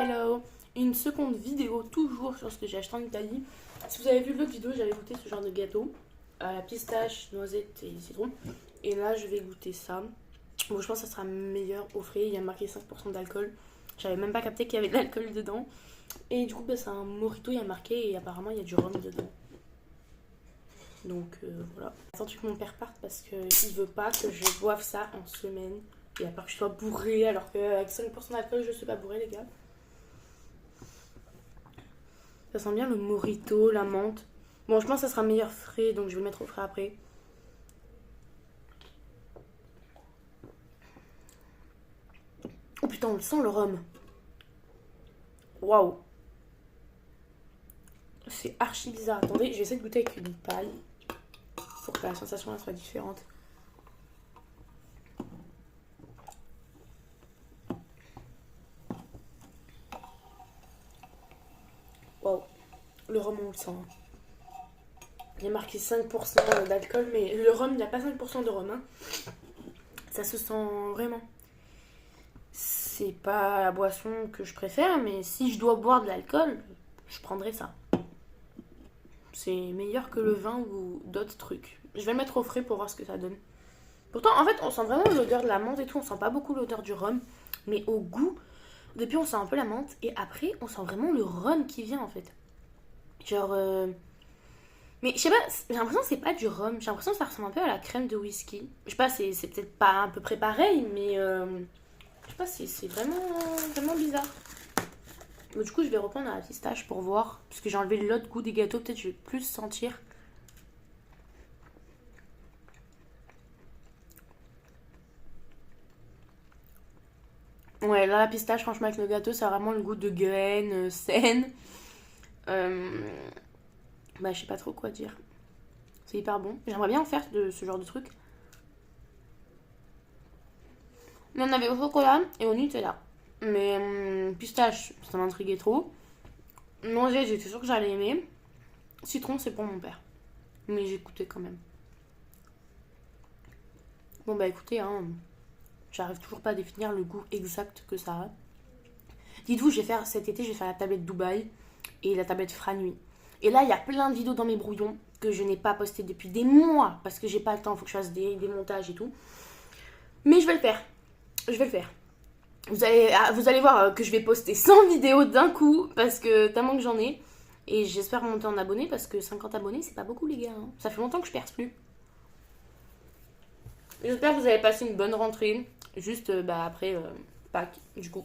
Hello, une seconde vidéo toujours sur ce que j'ai acheté en Italie. Si vous avez vu l'autre vidéo, j'avais goûté ce genre de gâteau à la pistache, noisette et citron. Et là, je vais goûter ça. Bon, je pense que ça sera meilleur au frais. Il y a marqué 5% d'alcool. J'avais même pas capté qu'il y avait de l'alcool dedans. Et du coup, bah, c'est un mojito, il y a marqué et apparemment il y a du rhum dedans. Donc voilà. Attendu que mon père parte parce qu'il veut pas que je boive ça en semaine. Et à part que je sois bourrée, alors qu'avec 5% d'alcool, je suis pas bourrée, les gars. Ça sent bien le mojito, la menthe. Bon, je pense que ça sera meilleur frais, donc je vais le mettre au frais après. Oh putain, on le sent le rhum. Waouh. C'est archi bizarre. Attendez, je vais essayer de goûter avec une paille pour que la sensation elle soit différente. Waouh. Le rhum, on le sent. Il y a marqué 5% d'alcool, mais le rhum, il n'y a pas 5% de rhum. Hein. Ça se sent vraiment. C'est pas la boisson que je préfère, mais si je dois boire de l'alcool, je prendrai ça. C'est meilleur que le vin ou d'autres trucs. Je vais le mettre au frais pour voir ce que ça donne. Pourtant, en fait, on sent vraiment l'odeur de la menthe et tout. On sent pas beaucoup l'odeur du rhum. Mais au goût, au début, on sent un peu la menthe. Et après, on sent vraiment le rhum qui vient, en fait. Genre... Mais je sais pas, j'ai l'impression que c'est pas du rhum. J'ai l'impression que ça ressemble un peu à la crème de whisky. Je sais pas, c'est peut-être pas à peu près pareil, mais... je sais pas, c'est vraiment bizarre. Mais du coup, je vais reprendre à la pistache pour voir. Parce que j'ai enlevé l'autre goût des gâteaux. Peut-être que je vais plus sentir. Ouais, là, la pistache, franchement, avec le gâteau, ça a vraiment le goût de graines saines. Euh, Bah, je sais pas trop quoi dire. C'est hyper bon. J'aimerais bien en faire de ce genre de truc. Mais on avait au chocolat et au Nutella. Mais pistache, ça m'intriguait trop. Noisette, j'étais sûre que j'allais aimer. Citron, c'est pour mon père. Mais j'ai goûté quand même. Bon, bah écoutez, hein, j'arrive toujours pas à définir le goût exact que ça a. Dites-vous, cet été, je vais faire la tablette Dubaï et la tablette Franui. Et là, il y a plein de vidéos dans mes brouillons que je n'ai pas postées depuis des mois parce que j'ai pas le temps, il faut que je fasse des montages et tout. Mais je vais le faire. Je vais le faire. Vous allez voir que je vais poster 100 vidéos d'un coup parce que tellement que j'en ai. Et j'espère monter en abonnés parce que 50 abonnés, c'est pas beaucoup, les gars. Hein. Ça fait longtemps que je perce plus. J'espère que vous avez passé une bonne rentrée. Juste après Pâques, du coup.